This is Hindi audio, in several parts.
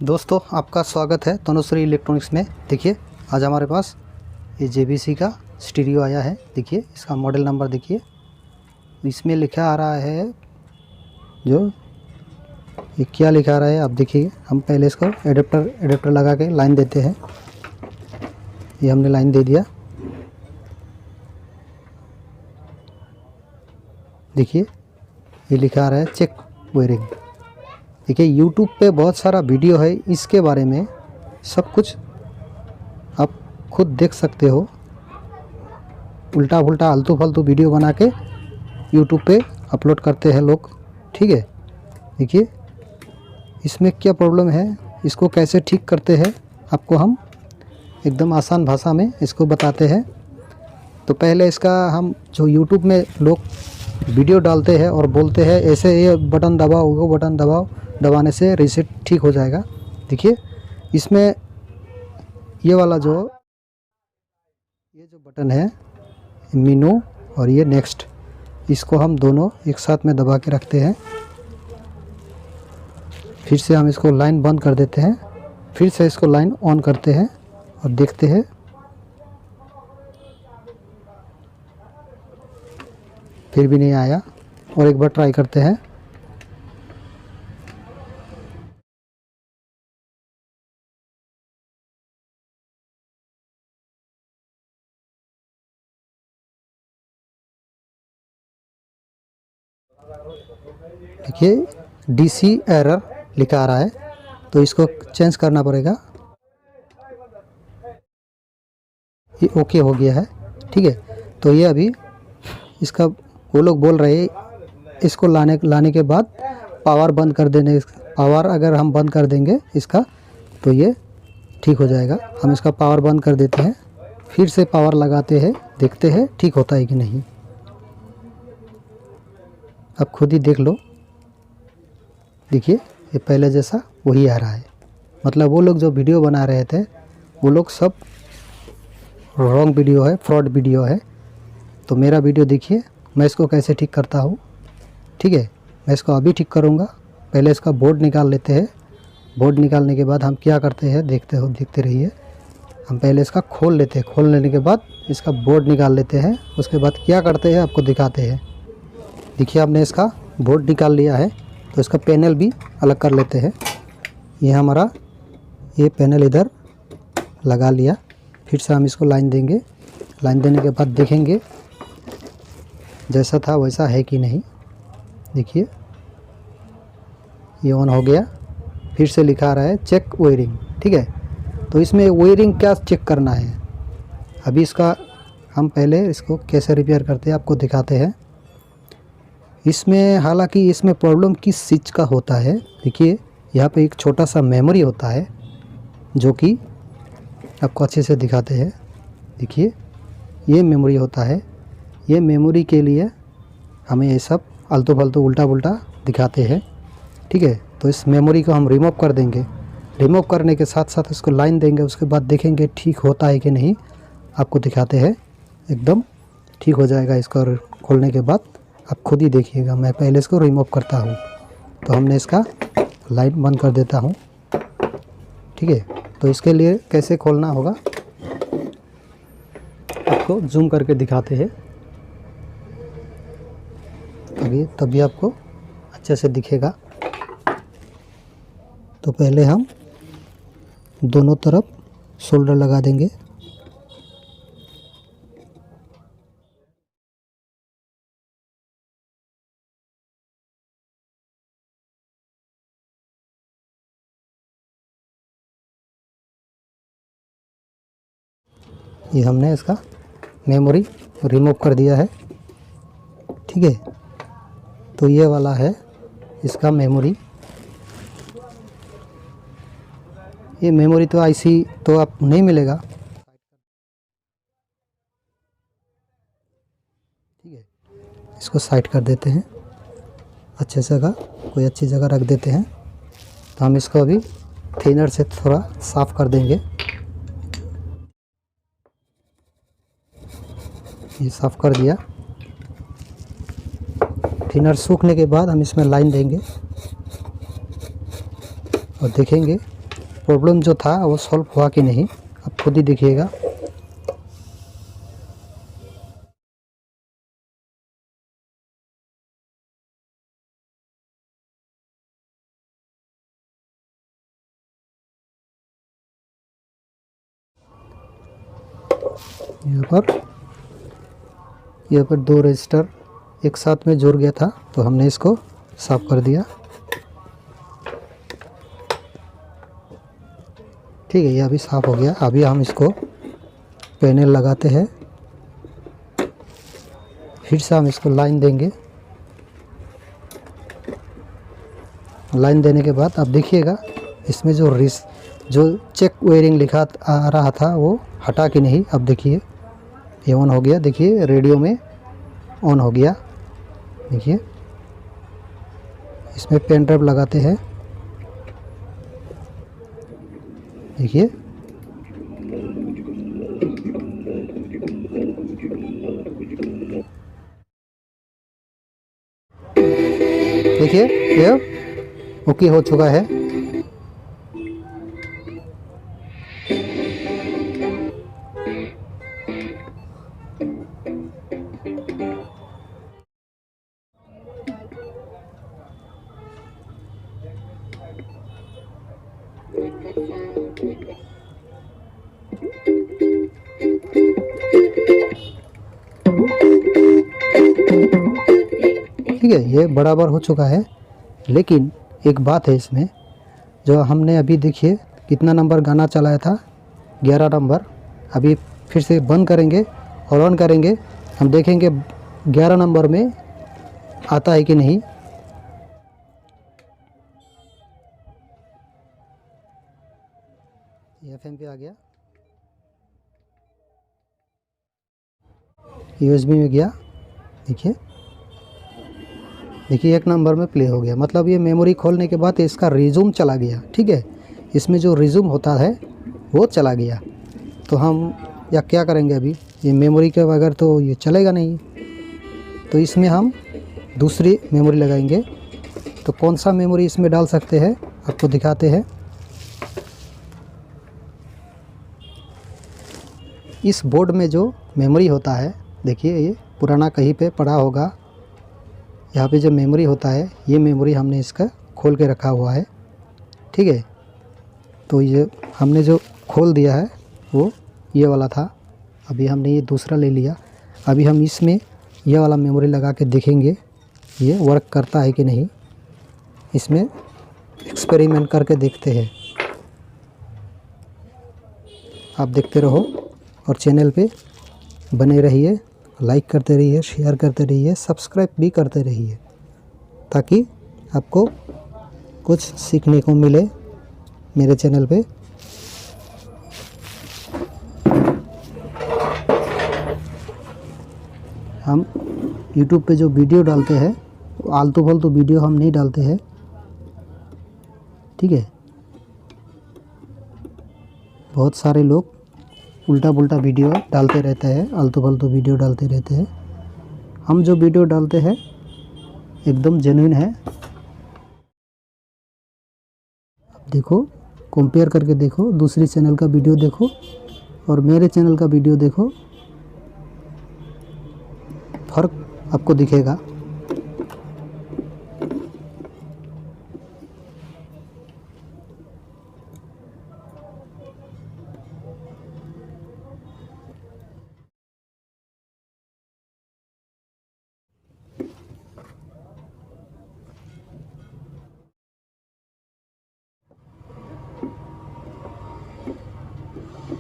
दोस्तों आपका स्वागत है तनुश्री इलेक्ट्रॉनिक्स में। देखिए आज हमारे पास ये JVC का स्टीरियो आया है। देखिए इसका मॉडल नंबर देखिए, इसमें लिखा आ रहा है जो ये क्या लिखा आ रहा है आप देखिए। हम पहले इसको एडेप्टर लगा के लाइन देते हैं। ये हमने लाइन दे दिया। देखिए ये लिखा आ रहा है चेक वायरिंग। देखिए YouTube पे बहुत सारा वीडियो है इसके बारे में, सब कुछ आप खुद देख सकते हो। उल्टा पुल्टा आलतू फालतू वीडियो बना के YouTube पे अपलोड करते हैं लोग, ठीक है। देखिए इसमें क्या प्रॉब्लम है, इसको कैसे ठीक करते हैं, आपको हम एकदम आसान भाषा में इसको बताते हैं। तो पहले इसका हम जो YouTube में लोग वीडियो डालते हैं और बोलते हैं ऐसे ये बटन दबाओ वो बटन दबाओ, दबाने से रीसेट ठीक हो जाएगा। देखिए इसमें ये वाला जो बटन है मीनू और ये नेक्स्ट, इसको हम दोनों एक साथ में दबा के रखते हैं। फिर से हम इसको लाइन बंद कर देते हैं, फिर से इसको लाइन ऑन करते हैं और देखते हैं। फिर भी नहीं आया, और एक बार ट्राई करते हैं। देखिए DC एरर लिखा आ रहा है, तो इसको चेंज करना पड़ेगा। ये ओके हो गया है, ठीक है। तो ये अभी इसका वो लोग बोल रहे हैं इसको लाने के बाद पावर बंद कर देने, पावर अगर हम बंद कर देंगे इसका तो ये ठीक हो जाएगा। हम इसका पावर बंद कर देते हैं, फिर से पावर लगाते हैं, देखते हैं ठीक होता है कि नहीं। अब खुद ही देख लो। देखिए ये पहले जैसा वही आ रहा है। मतलब वो लोग जो वीडियो बना रहे थे वो लोग सब रॉन्ग वीडियो है, फ्रॉड वीडियो है। तो मेरा वीडियो देखिए, मैं इसको कैसे ठीक करता हूँ, ठीक है। मैं इसको अभी ठीक करूँगा। पहले इसका बोर्ड निकाल लेते हैं। बोर्ड निकालने के बाद हम क्या करते हैं देखते रहिए। हम पहले इसका खोल लेते हैं, खोल लेने के बाद इसका बोर्ड निकाल लेते हैं। उसके बाद क्या करते हैं आपको दिखाते हैं। देखिए हमने इसका बोर्ड निकाल लिया है, तो इसका पैनल भी अलग कर लेते हैं। ये हमारा ये पैनल इधर लगा लिया। फिर से हम इसको लाइन देंगे। लाइन देने के बाद देखेंगे जैसा था वैसा है कि नहीं। देखिए ये ऑन हो गया। फिर से लिखा आ रहा है चेक वायरिंग, ठीक है। तो इसमें वायरिंग क्या चेक करना है, अभी इसका हम पहले इसको कैसे रिपेयर करते हैं आपको दिखाते हैं। इसमें हालांकि इसमें प्रॉब्लम किस चीज़ का होता है, देखिए यहाँ पे एक छोटा सा मेमोरी होता है जो कि आपको अच्छे से दिखाते हैं। देखिए ये मेमोरी होता है। ये मेमोरी के लिए हमें ये सब आलतू फालतू उल्टा पुल्टा दिखाते हैं, ठीक है। तो इस मेमोरी को हम रिमूव कर देंगे। रिमूव करने के साथ साथ इसको लाइन देंगे। उसके बाद देखेंगे ठीक होता है कि नहीं, आपको दिखाते हैं। एकदम ठीक हो जाएगा। इसको खोलने के बाद आप खुद ही देखिएगा। मैं पहले इसको रिमूव करता हूँ। तो हमने इसका लाइन बंद कर देता हूँ, ठीक है। तो इसके लिए कैसे खोलना होगा आपको जूम करके दिखाते हैं। तभी आपको अच्छे से दिखेगा। तो पहले हम दोनों तरफ शोल्डर लगा देंगे। ये हमने इसका मेमोरी रिमूव कर दिया है, ठीक है। तो ये वाला है इसका मेमोरी। ये मेमोरी तो IC तो आप नहीं मिलेगा, ठीक है। इसको साइड कर देते हैं, अच्छे जगह कोई अच्छी जगह रख देते हैं। तो हम इसको अभी थिनर से थोड़ा साफ़ कर देंगे। ये साफ़ कर दिया। थिनर सूखने के बाद हम इसमें लाइन देंगे और देखेंगे प्रॉब्लम जो था वो सॉल्व हुआ कि नहीं, आप खुद ही देखिएगा। यहाँ पर 2 रजिस्टर एक साथ में जुड़ गया था, तो हमने इसको साफ कर दिया। ठीक है, ये अभी साफ हो गया। अभी हम इसको पैनल लगाते हैं, फिर से हम इसको लाइन देंगे। लाइन देने के बाद आप देखिएगा इसमें जो चेक वायरिंग लिखा आ रहा था वो हटा कि नहीं। अब देखिए ये ऑन हो गया, देखिए रेडियो में ऑन हो गया। देखिए इसमें पेन ड्राइव लगाते हैं, देखिए देखिए ये ओके हो चुका है। ठीक है, ये बराबर हो चुका है। लेकिन एक बात है इसमें, जो हमने अभी देखिए कितना नंबर गाना चलाया था, 11 नंबर। अभी फिर से बंद करेंगे और ऑन करेंगे, हम देखेंगे 11 नंबर में आता है कि नहीं। FM पे आ गया, USB में गया। देखिए 1 नंबर में प्ले हो गया, मतलब ये मेमोरी खोलने के बाद इसका रिज्यूम चला गया। ठीक है, इसमें जो रिज्यूम होता है वो चला गया। तो हम या क्या करेंगे, अभी ये मेमोरी के बगैर तो ये चलेगा नहीं। तो इसमें हम दूसरी मेमोरी लगाएंगे। तो कौन सा मेमोरी इसमें डाल सकते हैं आपको दिखाते हैं। इस बोर्ड में जो मेमोरी होता है, देखिए ये पुराना कहीं पे पड़ा होगा। यहाँ पे जो मेमोरी होता है, ये मेमोरी हमने इसका खोल के रखा हुआ है। ठीक है, तो ये हमने जो खोल दिया है वो ये वाला था। अभी हमने ये दूसरा ले लिया। अभी हम इसमें ये वाला मेमोरी लगा के देखेंगे ये वर्क करता है कि नहीं। इसमें एक्सपेरिमेंट करके देखते हैं। आप देखते रहो और चैनल पे बने रहिए, लाइक करते रहिए, शेयर करते रहिए, सब्सक्राइब भी करते रहिए, ताकि आपको कुछ सीखने को मिले मेरे चैनल पे। हम YouTube पे जो वीडियो डालते हैं, आलतू फालतू वीडियो हम नहीं डालते हैं। ठीक है, बहुत सारे लोग उल्टा पुल्टा वीडियो डालते रहते हैं, आलतू फालतू वीडियो डालते रहते हैं। हम जो वीडियो डालते हैं एकदम जेन्युइन है। देखो, कंपेयर करके देखो, दूसरी चैनल का वीडियो देखो और मेरे चैनल का वीडियो देखो, फर्क आपको दिखेगा।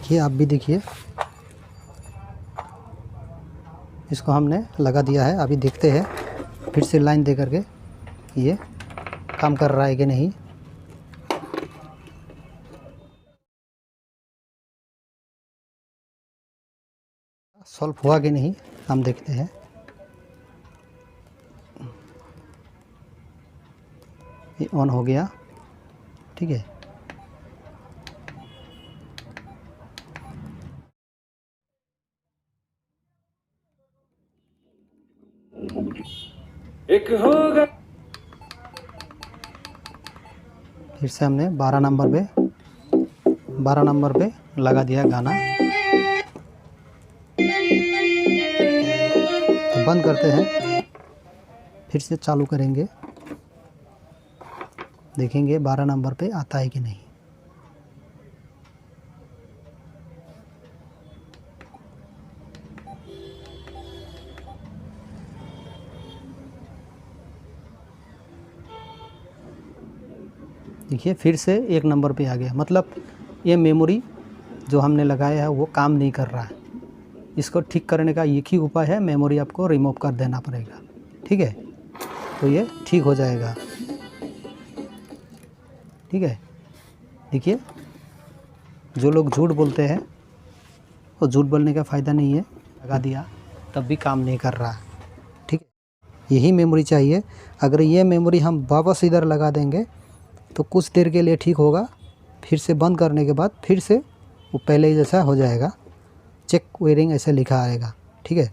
देखिए, आप भी देखिए, इसको हमने लगा दिया है। अभी देखते हैं फिर से लाइन दे करके ये काम कर रहा है कि नहीं। सॉल्व हुआ कि नहीं हम देखते हैं। ये ऑन हो गया। ठीक है, एक होगा। फिर से हमने 12 नंबर पे 12 नंबर पे लगा दिया गाना। तो बंद करते हैं, फिर से चालू करेंगे, देखेंगे 12 नंबर पे आता है कि नहीं। देखिए फिर से 1 नंबर पे आ गया, मतलब ये मेमोरी जो हमने लगाया है वो काम नहीं कर रहा है। इसको ठीक करने का एक ही उपाय है, मेमोरी आपको रिमूव कर देना पड़ेगा। ठीक है, तो ये ठीक हो जाएगा। ठीक है, देखिए जो लोग झूठ बोलते हैं वो झूठ बोलने का फ़ायदा नहीं है, लगा दिया तब भी काम नहीं कर रहा। ठीक है, यही मेमोरी चाहिए। अगर ये मेमोरी हम वापस इधर लगा देंगे तो कुछ देर के लिए ठीक होगा, फिर से बंद करने के बाद फिर से वो पहले ही जैसा हो जाएगा, चेक वेयरिंग ऐसे लिखा आएगा। ठीक है,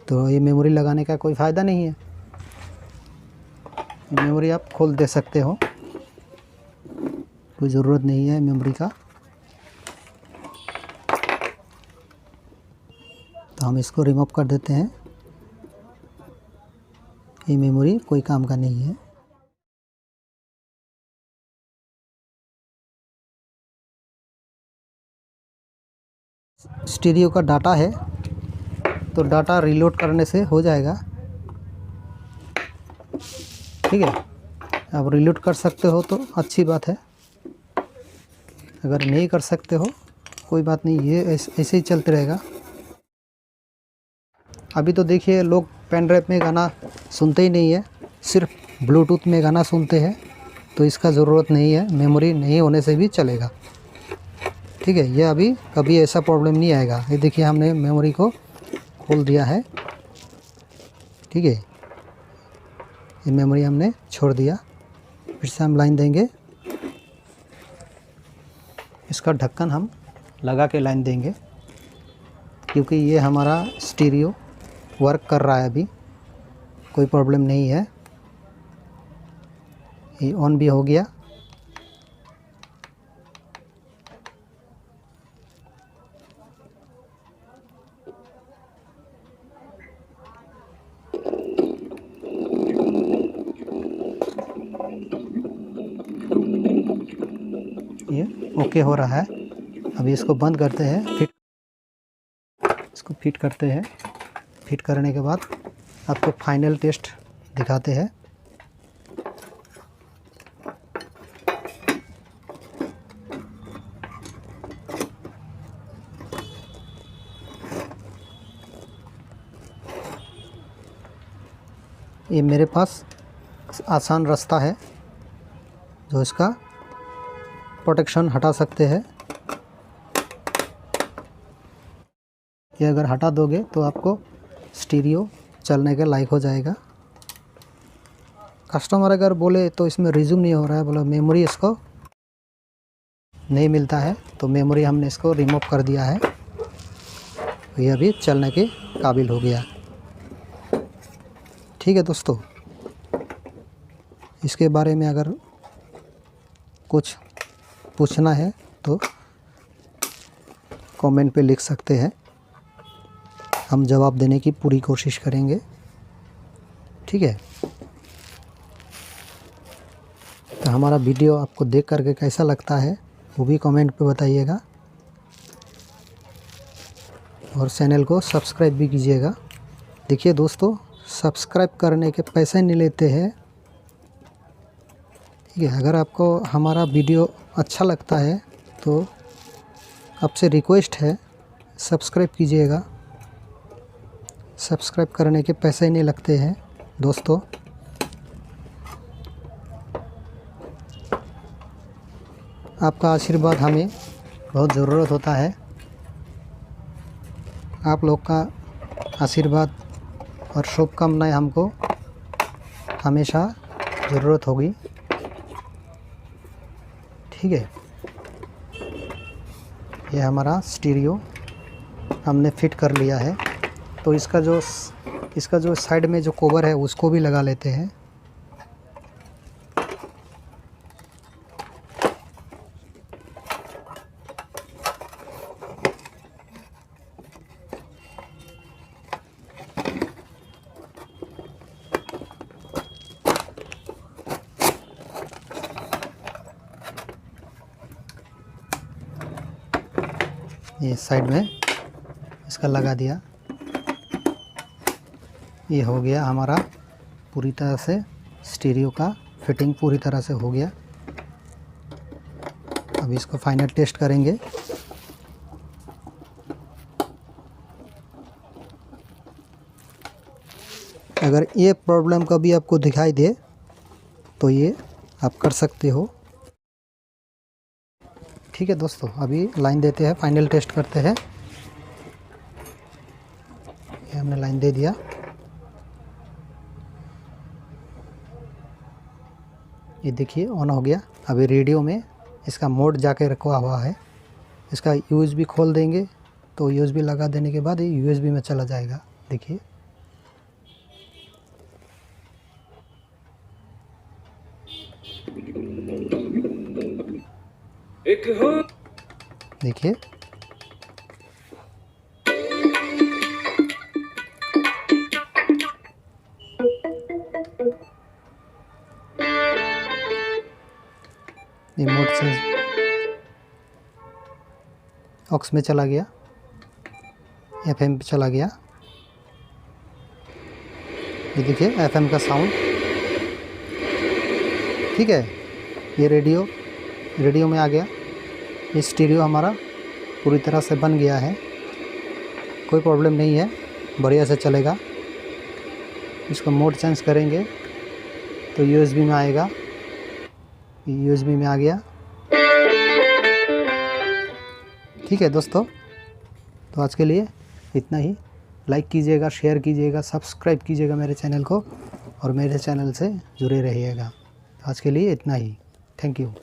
तो ये मेमोरी लगाने का कोई फ़ायदा नहीं है। मेमोरी आप खोल दे सकते हो, कोई ज़रूरत नहीं है मेमोरी का। तो हम इसको रिमूव कर देते हैं, ये मेमोरी कोई काम का नहीं है। स्टीरियो का डाटा है तो डाटा रीलोड करने से हो जाएगा। ठीक है, अब रीलोड कर सकते हो तो अच्छी बात है, अगर नहीं कर सकते हो कोई बात नहीं, ये ऐसे ही चलते रहेगा। अभी तो देखिए लोग पेन ड्राइव में गाना सुनते ही नहीं है, सिर्फ ब्लूटूथ में गाना सुनते हैं, तो इसका ज़रूरत नहीं है, मेमोरी नहीं होने से भी चलेगा। ठीक है, ये अभी कभी ऐसा प्रॉब्लम नहीं आएगा। ये देखिए हमने मेमोरी को खोल दिया है। ठीक है, ये मेमोरी हमने छोड़ दिया, फिर से हम लाइन देंगे, इसका ढक्कन हम लगा के लाइन देंगे, क्योंकि ये हमारा स्टीरियो वर्क कर रहा है, अभी कोई प्रॉब्लम नहीं है। ये ऑन भी हो गया। ये ओके हो रहा है। अभी इसको बंद करते हैं, इसको फिट करते हैं। फिट करने के बाद आपको फाइनल टेस्ट दिखाते हैं। ये मेरे पास आसान रास्ता है जो इसका प्रोटेक्शन हटा सकते हैं। ये अगर हटा दोगे तो आपको स्टीरियो चलने के लायक हो जाएगा। कस्टमर अगर बोले तो इसमें रिज्यूम नहीं हो रहा है, बोला मेमोरी इसको नहीं मिलता है, तो मेमोरी हमने इसको रिमूव कर दिया है, तो ये अभी चलने के काबिल हो गया। ठीक है दोस्तों, इसके बारे में अगर कुछ पूछना है तो कमेंट पे लिख सकते हैं, हम जवाब देने की पूरी कोशिश करेंगे। ठीक है, तो हमारा वीडियो आपको देख करके कैसा लगता है वो भी कमेंट पे बताइएगा, और चैनल को सब्सक्राइब भी कीजिएगा। देखिए दोस्तों, सब्सक्राइब करने के पैसे नहीं लेते हैं। ठीक है, अगर आपको हमारा वीडियो अच्छा लगता है तो आपसे रिक्वेस्ट है सब्सक्राइब कीजिएगा। सब्सक्राइब करने के पैसे नहीं लगते हैं दोस्तों। आपका आशीर्वाद हमें बहुत ज़रूरत होता है, आप लोग का आशीर्वाद और शुभकामनाएं हमको हमेशा ज़रूरत होगी। ठीक है, ये हमारा स्टीरियो हमने फिट कर लिया है, तो इसका जो साइड में जो कवर है उसको भी लगा लेते हैं। ये साइड में इसका लगा दिया। ये हो गया हमारा पूरी तरह से स्टीरियो का फिटिंग पूरी तरह से हो गया। अब इसको फाइनल टेस्ट करेंगे। अगर ये प्रॉब्लम कभी आपको दिखाई दे तो ये आप कर सकते हो। ठीक है दोस्तों, अभी लाइन देते हैं, फाइनल टेस्ट करते हैं। ये हमने लाइन दे दिया। ये देखिए ऑन हो गया। अभी रेडियो में इसका मोड जाके रखा हुआ है। इसका यूएसबी खोल देंगे तो यूएसबी लगा देने के बाद ये यूएसबी में चला जाएगा। देखिए देखिए रिमोट से ऑक्स में चला गया, एफएम पे चला गया। ये देखिए एफएम का साउंड। ठीक है, ये रेडियो में आ गया। ये स्टीरियो हमारा पूरी तरह से बन गया है, कोई प्रॉब्लम नहीं है, बढ़िया से चलेगा। इसको मोड चेंज करेंगे तो यूएसबी में आएगा। यूएसबी में आ गया। ठीक है दोस्तों, तो आज के लिए इतना ही। लाइक कीजिएगा, शेयर कीजिएगा, सब्सक्राइब कीजिएगा मेरे चैनल को और मेरे चैनल से जुड़े रहिएगा। आज के लिए इतना ही। Thank you.